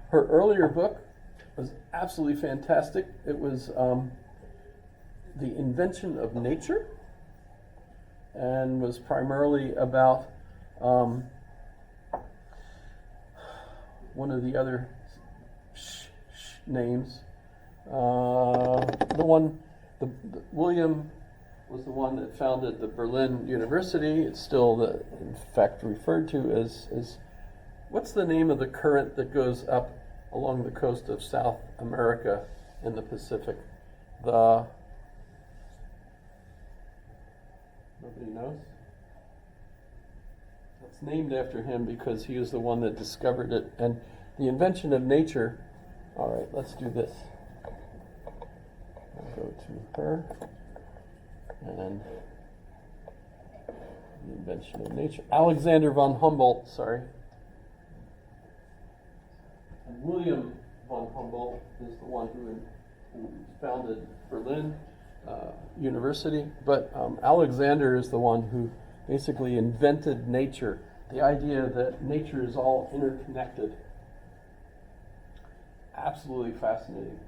Her earlier book was absolutely fantastic. It was The Invention of Nature, and was primarily about one of the other names. William was the one that founded the Berlin University. It's still, in fact, referred to as what's the name of the current that goes up along the coast of South America in the Pacific? Nobody knows? It's named after him because he was the one that discovered it. And the invention of nature. All right, let's do this. I'll go to her. And the invention of nature. Alexander von Humboldt, sorry. And William von Humboldt is the one who founded Berlin University. But Alexander is the one who basically invented nature. The idea that nature is all interconnected. Absolutely fascinating.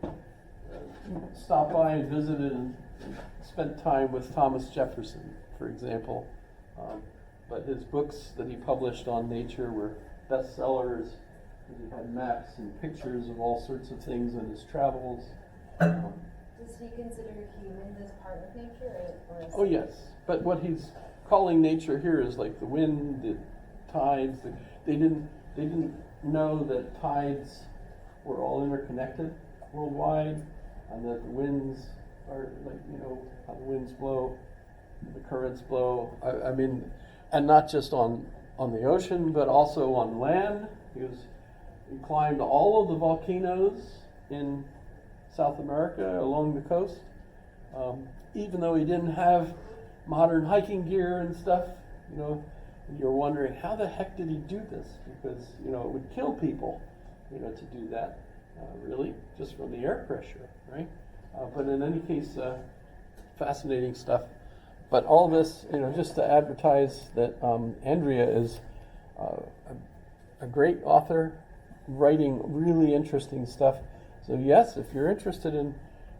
Stopped by and visited and spent time with Thomas Jefferson, for example. But his books that he published on nature were bestsellers. He had maps and pictures of all sorts of things in his travels. Does he consider humans as part of nature? Oh yes, but what he's calling nature here is like the wind, the tides. They didn't know that tides were all interconnected worldwide, and that the winds are how the winds blow, the currents blow. I mean, and not just on the ocean, but also on land. He climbed all of the volcanoes in South America along the coast, even though he didn't have modern hiking gear and stuff. You're wondering, how the heck did he do this? Because it would kill people, to do that, really, just from the air pressure, right? But in any case, fascinating stuff. But all this, just to advertise that Andrea is a great author, writing really interesting stuff. So yes, if you're interested in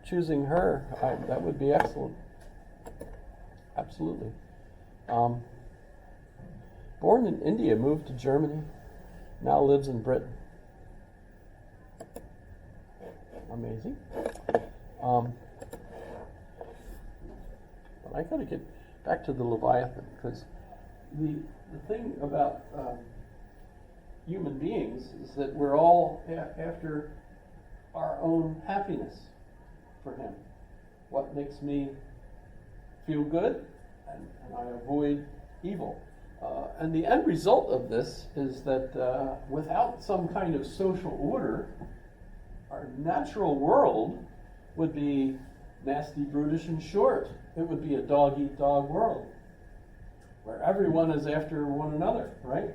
choosing her, that would be excellent. Absolutely. Born in India, moved to Germany, now lives in Britain. Amazing. But I got to get back to the Leviathan, because the thing about human beings is that we're all after our own happiness for him. What makes me feel good, and I avoid evil. And the end result of this is that without some kind of social order, our natural world would be nasty, brutish, and short. It would be a dog-eat-dog world, where everyone is after one another, right?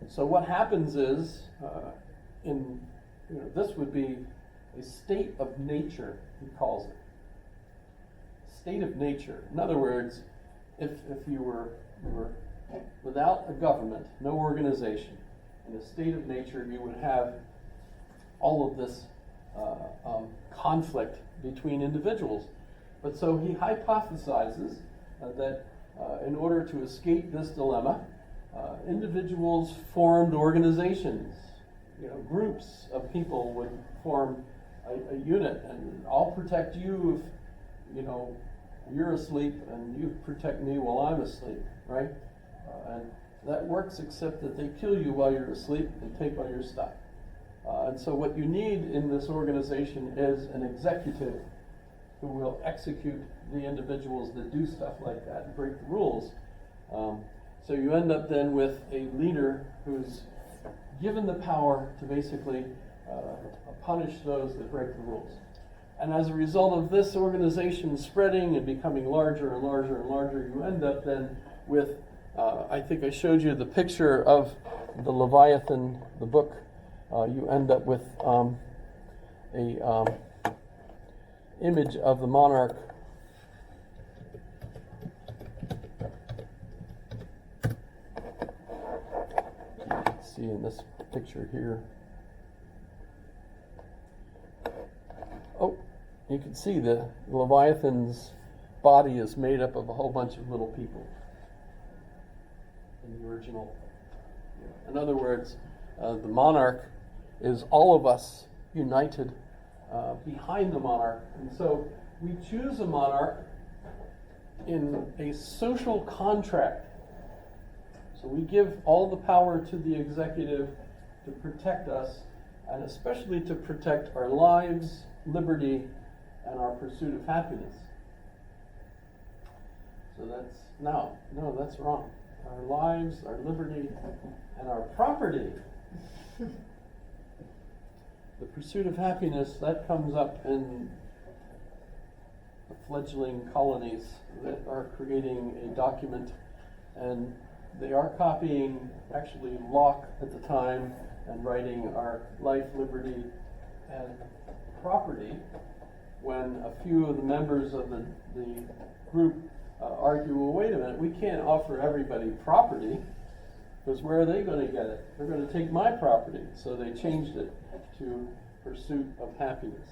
So what happens is, this would be a state of nature, he calls it. State of nature. In other words, if you were without a government, no organization, in a state of nature, you would have all of this conflict between individuals. But so he hypothesizes that in order to escape this dilemma, individuals formed organizations. Groups of people would form a unit, and I'll protect you if you're asleep, and you protect me while I'm asleep, right? And that works, except that they kill you while you're asleep and take all your stuff. And so what you need in this organization is an executive who will execute the individuals that do stuff like that and break the rules. So you end up then with a leader who's given the power to basically punish those that break the rules. And as a result of this organization spreading and becoming larger and larger and larger, you end up then with, I think I showed you the picture of the Leviathan, the book. You end up with a image of the monarch. You can see in this picture here. you can see the Leviathan's body is made up of a whole bunch of little people in the original. In other words, the monarch is all of us united behind the monarch. And so we choose a monarch in a social contract. So we give all the power to the executive to protect us, and especially to protect our lives, liberty, and our pursuit of happiness. So that's wrong. Our lives, our liberty, and our property. The pursuit of happiness, that comes up in the fledgling colonies that are creating a document, and they are copying actually Locke at the time and writing our life, liberty, and property, when a few of the members of the group argue, well, wait a minute, we can't offer everybody property, because where are they going to get it? They're going to take my property. So they changed it to pursuit of happiness.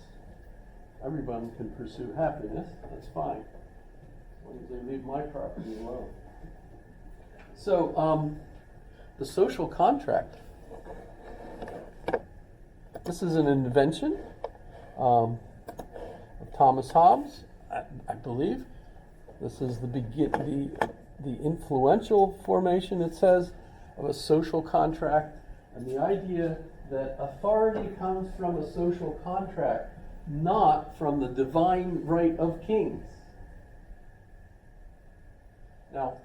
Everyone can pursue happiness, that's fine, as long as they leave my property alone. So, the social contract. This is an invention of Thomas Hobbes, I believe. This is the influential formation, it says, of a social contract, and the idea that authority comes from a social contract, not from the divine right of kings. Now,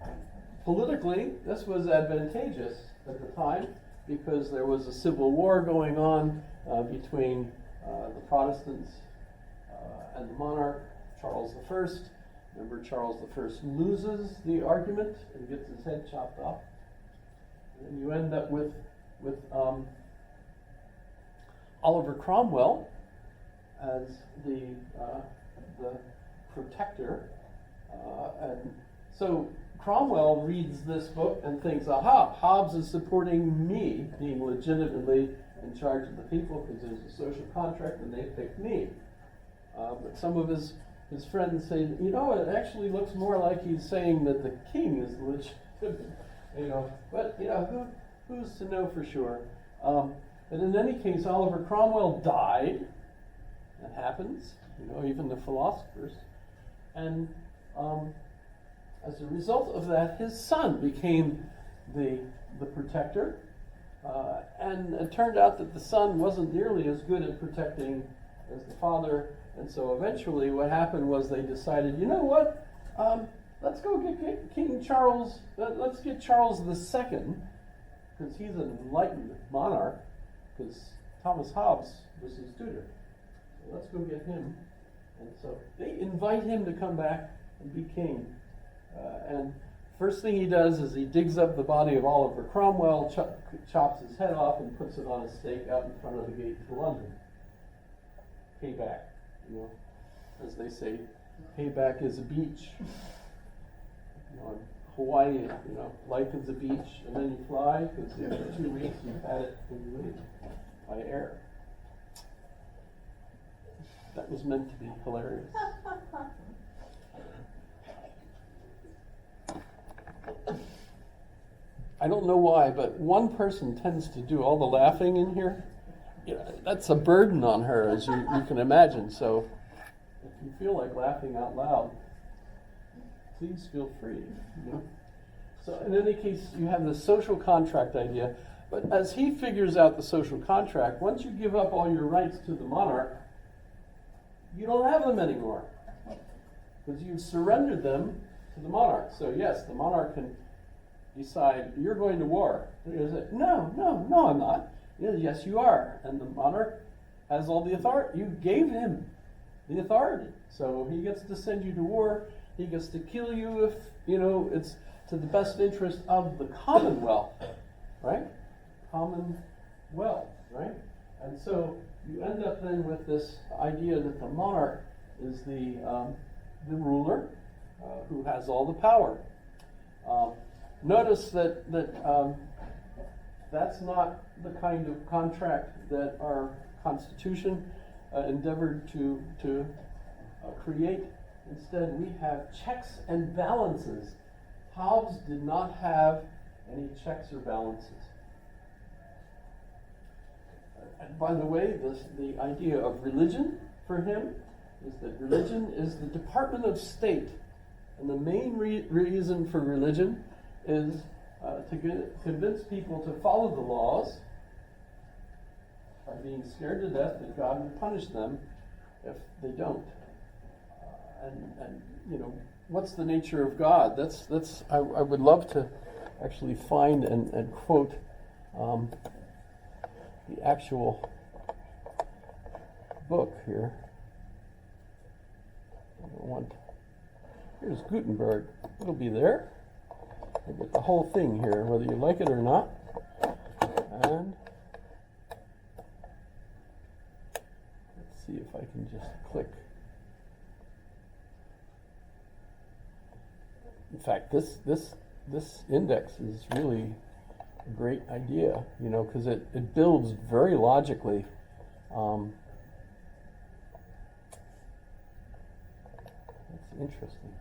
politically, this was advantageous at the time because there was a civil war going on between the Protestants and the monarch, Charles I. Remember, Charles I loses the argument and gets his head chopped off. And you end up with Oliver Cromwell as the protector. And so Cromwell reads this book and thinks, aha, Hobbes is supporting me being legitimately in charge of the people because there's a social contract and they picked me. But some of his friends say, it actually looks more like he's saying that the king is legitimate. But who's to know for sure? But in any case, Oliver Cromwell died. That happens, even the philosophers. And as a result of that, his son became the protector. And it turned out that the son wasn't nearly as good at protecting as the father. And so eventually what happened was they decided, you know what? Let's go get King Charles, let's get Charles II, because he's an enlightened monarch, because Thomas Hobbes was his tutor. So let's go get him. And so they invite him to come back and be king. And first thing he does is he digs up the body of Oliver Cromwell, chops his head off, and puts it on a stake out in front of the gate to London. Payback, as they say, payback is a beach. In Hawaii, life is a beach, and then you fly, because after 2 weeks you've had it when you leave by air. That was meant to be hilarious. I don't know why, but one person tends to do all the laughing in here. That's a burden on her, as you can imagine. So if you feel like laughing out loud, please feel free. So in any case, you have the social contract idea. But as he figures out the social contract, once you give up all your rights to the monarch, you don't have them anymore, because you've surrendered them to the monarch. So yes, the monarch can decide, you're going to war. No, I'm not. Yes, you are. And the monarch has all the authority. You gave him the authority. So he gets to send you to war. He gets to kill you if, it's to the best interest of the Commonwealth, right? Commonwealth, right? And so you end up then with this idea that the monarch is the ruler who has all the power. Notice that that's not the kind of contract that our Constitution endeavored to create. Instead, we have checks and balances. Hobbes did not have any checks or balances. And by the way, the idea of religion for him is that religion is the department of state. And the main reason for religion is to convince people to follow the laws by being scared to death that God will punish them if they don't. And you know, what's the nature of God? I would love to actually find and quote the actual book here. Here's Gutenberg. It'll be there. I get the whole thing here, whether you like it or not. And let's see if I can just click. In fact, this index is really a great idea, you know, because it builds very logically. That's interesting.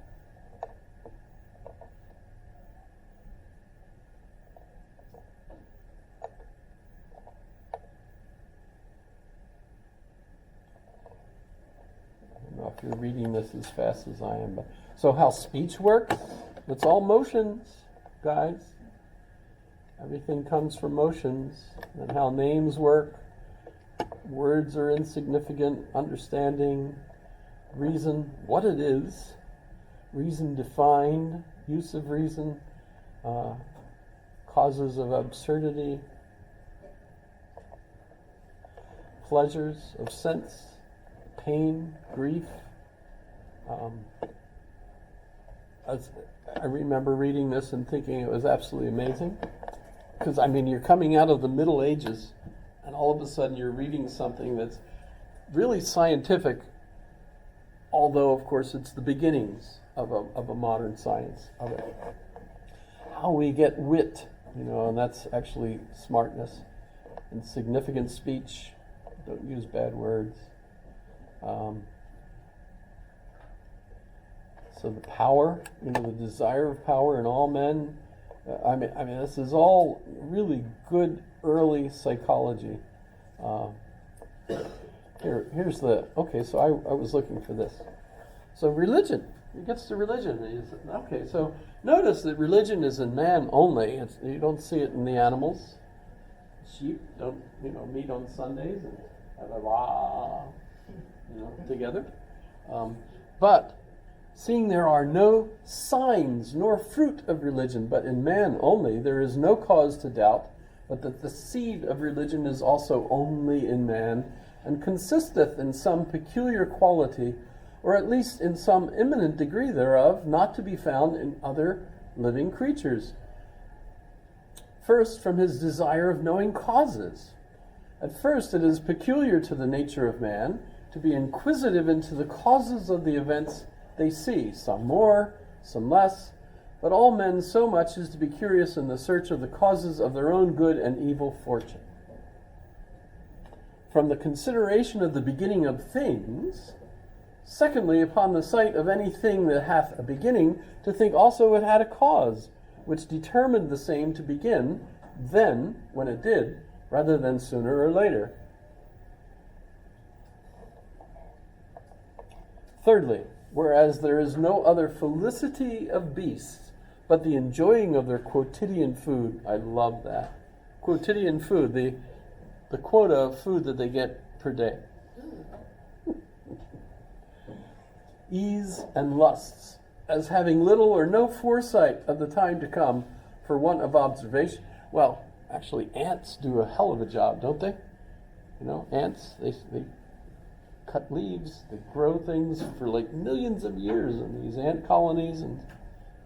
I don't know if you're reading this as fast as I am, but so how speech works? It's all motions, guys. Everything comes from motions. And how names work. Words are insignificant. Understanding. Reason, what it is. Reason defined. Use of reason. Causes of absurdity. Pleasures of sense. Pain, grief. I remember reading this and thinking it was absolutely amazing. Because, I mean, you're coming out of the Middle Ages, and all of a sudden you're reading something that's really scientific, although, of course, it's the beginnings of a modern science of it. How we get wit, you know, and that's actually smartness and significant speech. Don't use bad words. So the power, you know, the desire of power in all men. I mean, this is all really good early psychology. Here's the, okay, so I was looking for this. So religion, it gets to religion. Okay, so notice that religion is in man only. You don't see it in the animals. Sheep don't, you know, meet on Sundays and have a together. But seeing there are no signs nor fruit of religion, but in man only, there is no cause to doubt, but that the seed of religion is also only in man, and consisteth in some peculiar quality, or at least in some eminent degree thereof, not to be found in other living creatures. First, from his desire of knowing causes. At first, it is peculiar to the nature of man to be inquisitive into the causes of the events they see, some more, some less, but all men so much as to be curious in the search of the causes of their own good and evil fortune. From the consideration of the beginning of things, secondly, upon the sight of any thing that hath a beginning, to think also it had a cause, which determined the same to begin, then, when it did, rather than sooner or later. Thirdly, whereas there is no other felicity of beasts, but the enjoying of their quotidian food. I love that. Quotidian food, the quota of food that they get per day. Ease and lusts, as having little or no foresight of the time to come for want of observation. Well, actually, ants do a hell of a job, don't they? You know, ants, they cut leaves, they grow things for like millions of years in these ant colonies, and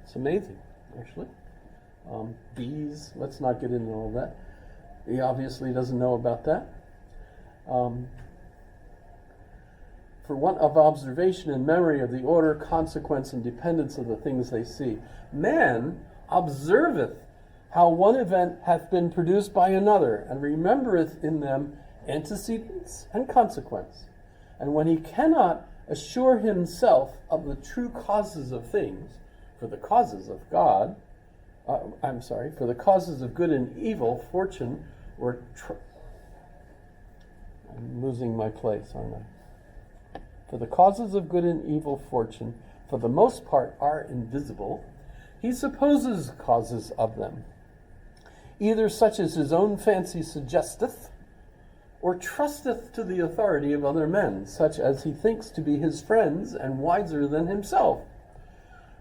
it's amazing, actually. Bees, let's not get into all that. He obviously doesn't know about that. For want of observation and memory of the order, consequence, and dependence of the things they see. Man observeth how one event hath been produced by another, and remembereth in them antecedents and consequence. And when he cannot assure himself of the true causes of things, for the causes of God, for the causes of good and evil, fortune, or I'm losing my place, aren't I? For the causes of good and evil, fortune, for the most part, are invisible. He supposes causes of them, either such as his own fancy suggesteth, or trusteth to the authority of other men, such as he thinks to be his friends and wiser than himself.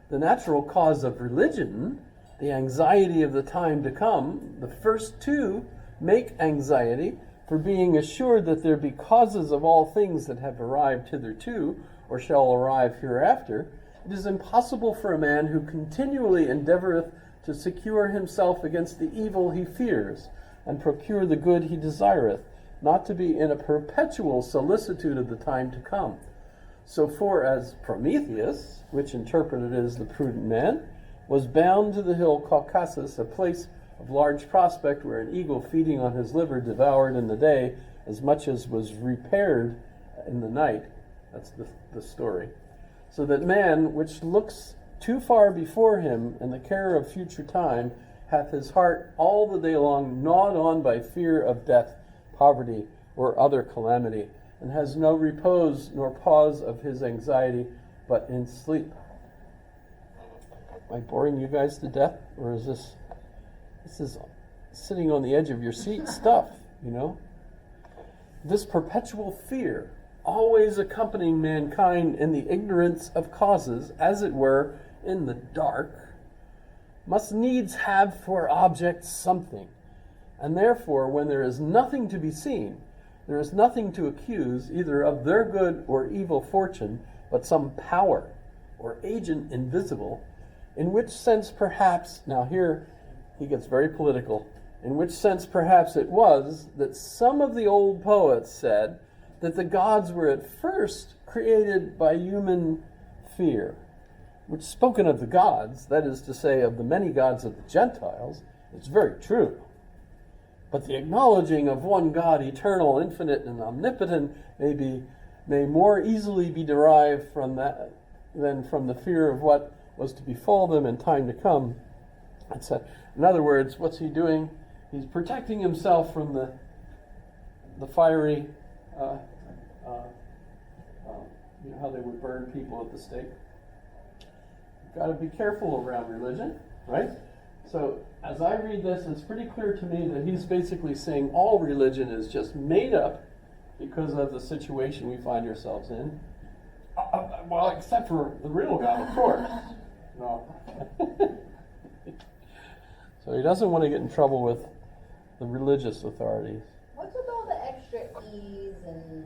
The natural cause of religion, the anxiety of the time to come, the first two make anxiety for being assured that there be causes of all things that have arrived hitherto, or shall arrive hereafter. It is impossible for a man who continually endeavoureth to secure himself against the evil he fears, and procure the good he desireth, not to be in a perpetual solicitude of the time to come. So for as Prometheus, which interpreted as the prudent man, was bound to the hill Caucasus, a place of large prospect where an eagle feeding on his liver devoured in the day as much as was repaired in the night. That's the story. So that man, which looks too far before him in the care of future time, hath his heart all the day long gnawed on by fear of death, poverty, or other calamity, and has no repose nor pause of his anxiety but in sleep. Am I boring you guys to death? Or is this is sitting on the edge of your seat stuff, you know? This perpetual fear, always accompanying mankind in the ignorance of causes, as it were, in the dark, must needs have for object something. And therefore, when there is nothing to be seen, there is nothing to accuse either of their good or evil fortune, but some power or agent invisible, in which sense perhaps, now here he gets very political, in which sense perhaps it was that some of the old poets said that the gods were at first created by human fear, which, spoken of the gods, that is to say of the many gods of the Gentiles, is very true. But the acknowledging of one God, eternal, infinite, and omnipotent, may more easily be derived from that than from the fear of what was to befall them in time to come. In other words, what's he doing? He's protecting himself from the fiery, you know how they would burn people at the stake? You've got to be careful around religion, right? So as I read this, it's pretty clear to me that he's basically saying all religion is just made up because of the situation we find ourselves in. Well, except for the real God, of course. No. So he doesn't want to get in trouble with the religious authorities. What's with all the extra E's and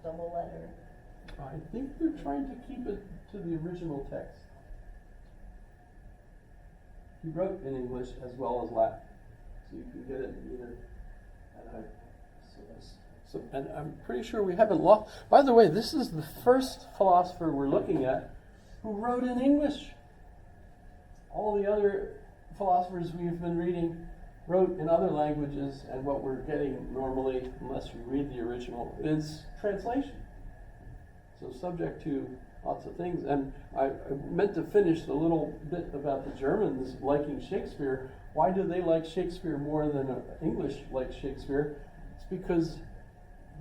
double letter? I think they're trying to keep it to the original text. He wrote in English as well as Latin, so you can get it in either. And I'm pretty sure we haven't lost. By the way, this is the first philosopher we're looking at who wrote in English. All the other philosophers we've been reading wrote in other languages, and what we're getting normally, unless we read the original, is translation. So subject to lots of things. And I meant to finish the little bit about the Germans liking Shakespeare. Why do they like Shakespeare more than English like Shakespeare? It's because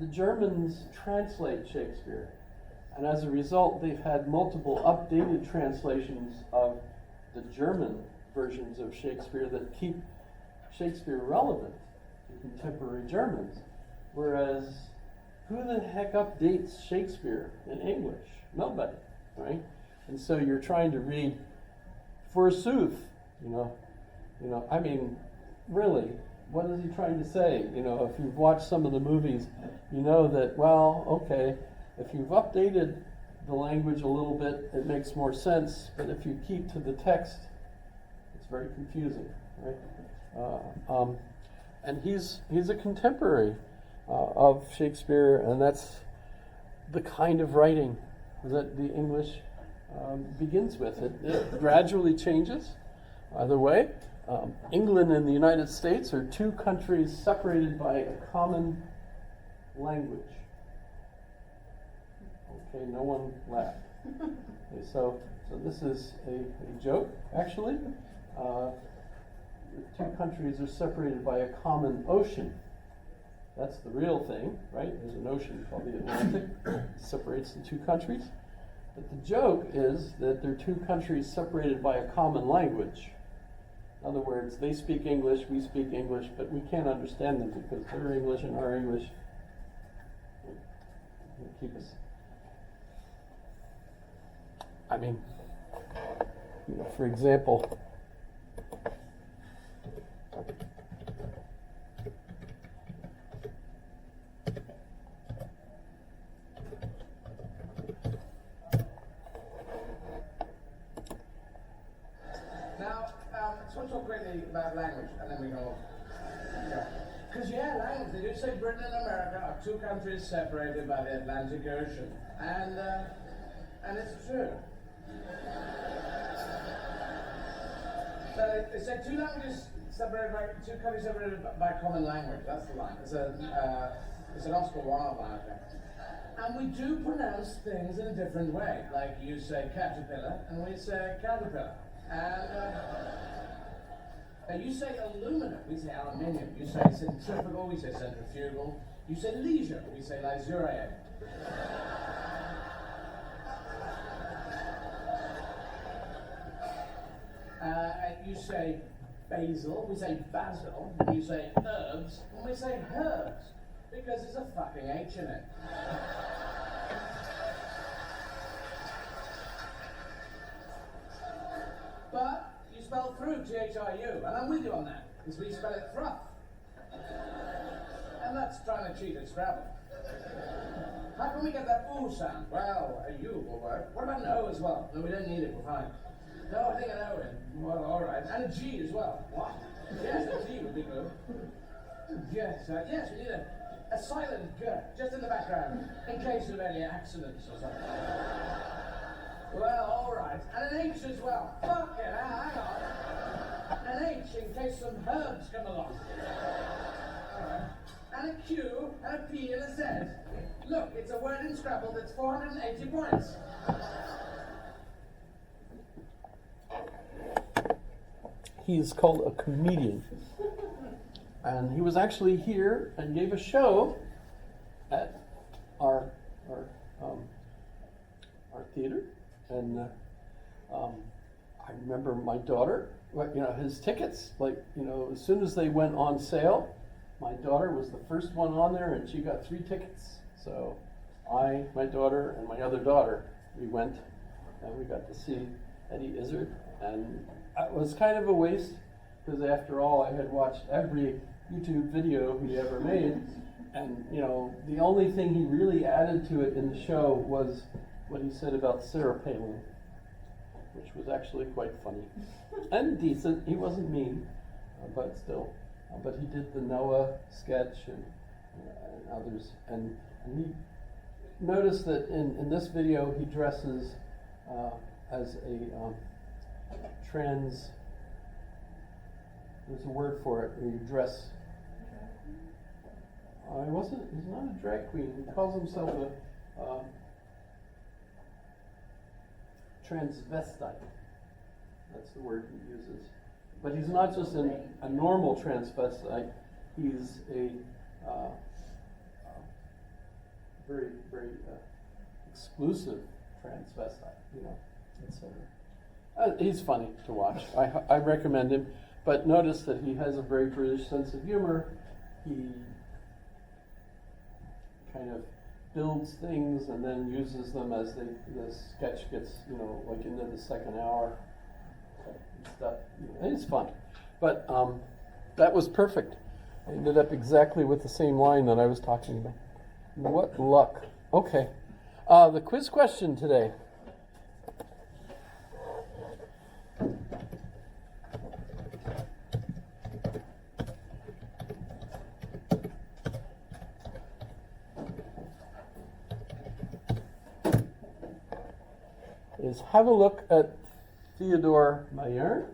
the Germans translate Shakespeare. And as a result, they've had multiple updated translations of the German versions of Shakespeare that keep Shakespeare relevant to contemporary Germans. Whereas, who the heck updates Shakespeare in English? Nobody, right? And so you're trying to read, forsooth, I mean, really, what is he trying to say? You know, if you've watched some of the movies, you know that, well, okay, if you've updated the language a little bit, it makes more sense, but if you keep to the text, it's very confusing, right? And he's a contemporary of Shakespeare, and that's the kind of writing that the English begins with. It gradually changes. Either way, England and the United States are two countries separated by a common language. Okay, no one laughed. Okay, so this is a joke, actually. The two countries are separated by a common ocean. That's the real thing, right? There's an ocean called the Atlantic, separates the two countries. But the joke is that they're two countries separated by a common language. In other words, they speak English, we speak English, but we can't understand them because their English and our English keep us. I mean, for example, let's talk quickly about language, and then we go. Because language. They do say Britain and America are two countries separated by the Atlantic Ocean, and it's true. So they say two languages separated by two countries separated by common language. That's the line. It's an Oscar Wilde line, I think. And we do pronounce things in a different way. Like you say caterpillar, and we say caterpillar. And you say aluminum, we say aluminium. You say centrifugal, we say centrifugal. You say leisure, we say leisure. You say basil, we say basil. You say herbs, and we say herbs. Because there's a fucking H in it. But you spell through T-H-R-U, and I'm with you on that, because we spell it thruff. And that's trying to cheat at Scrabble. How can we get that ooh sound? Well, a U will work. What about an O as well? No, we don't need it, we're fine. No, I think an O in. Well, alright. And a G as well. What? Yes, a G would be good. Yes, yes, we need a silent G, just in the background, in case of any accidents or something. Well, alright. And an H as well. Fuck it, hang on. An H in case some herbs come along. Alright. And a Q, and a P, and a Z. Look, it's a word in Scrabble that's 480 points. He is called a comedian. And he was actually here and gave a show at our theater. And I remember my daughter, his tickets, as soon as they went on sale, my daughter was the first one on there and she got 3 tickets. So my daughter, and my other daughter, we went and we got to see Eddie Izzard. And it was kind of a waste because after all, I had watched every YouTube video he ever made. And, the only thing he really added to it in the show was what he said about Sarah Palin, which was actually quite funny and decent. He wasn't mean, but still. But he did the Noah sketch and others. And he noticed that in this video he dresses as a trans. There's a word for it. Where you dress. He's not a drag queen. He calls himself a transvestite. That's the word he uses. But he's not just a normal transvestite. He's a very, very exclusive transvestite, etc. He's funny to watch. I recommend him. But notice that he has a very British sense of humor. He kind of builds things and then uses them as the sketch gets, into the second hour and stuff. It's fun. But that was perfect. I ended up exactly with the same line that I was talking about. What luck. Okay. The quiz question today. Is have a look at Theodore Mayerne,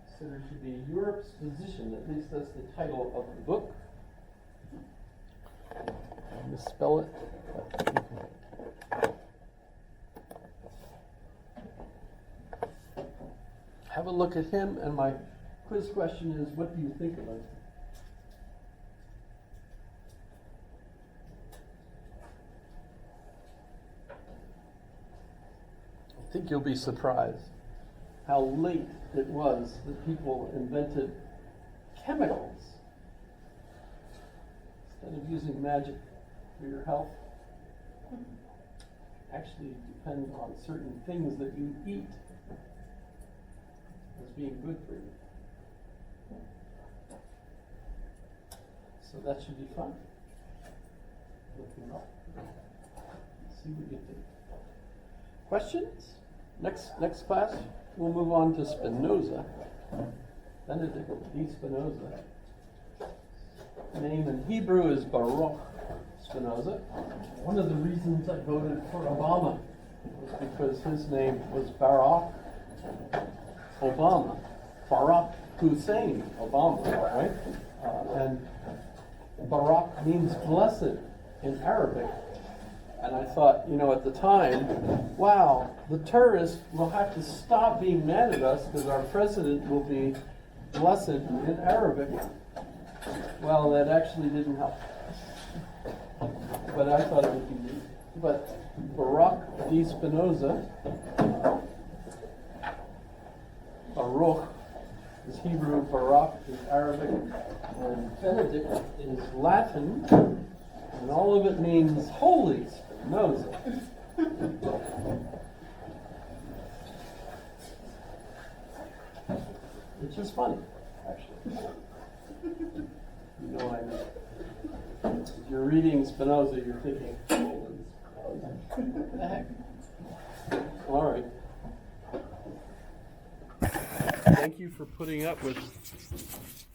considered to be Europe's physician, at least that's the title of the book. Miss spell it. Have a look at him, and my quiz question is, what do you think of him? I think you'll be surprised how late it was that people invented chemicals instead of using magic for your health. Actually depend on certain things that you eat as being good for you. So that should be fun. Looking up. See what you think. Questions? Next class, we'll move on to Spinoza. Benedict D. Spinoza. Name in Hebrew is Baruch Spinoza. One of the reasons I voted for Obama was because his name was Barack Obama. Barack Hussein Obama, right? And Barak means blessed in Arabic. And I thought, at the time, wow, the terrorists will have to stop being mad at us because our president will be blessed in Arabic. Well, that actually didn't help. But I thought it would be neat. But Baruch D. Spinoza, Baruch is Hebrew, Barak is Arabic, and Benedict is Latin, and all of it means holy Spinoza. Which is funny, actually. You know what I mean? If you're reading Spinoza, you're thinking, holy Spinoza. What the heck? All right. Thank you for putting up with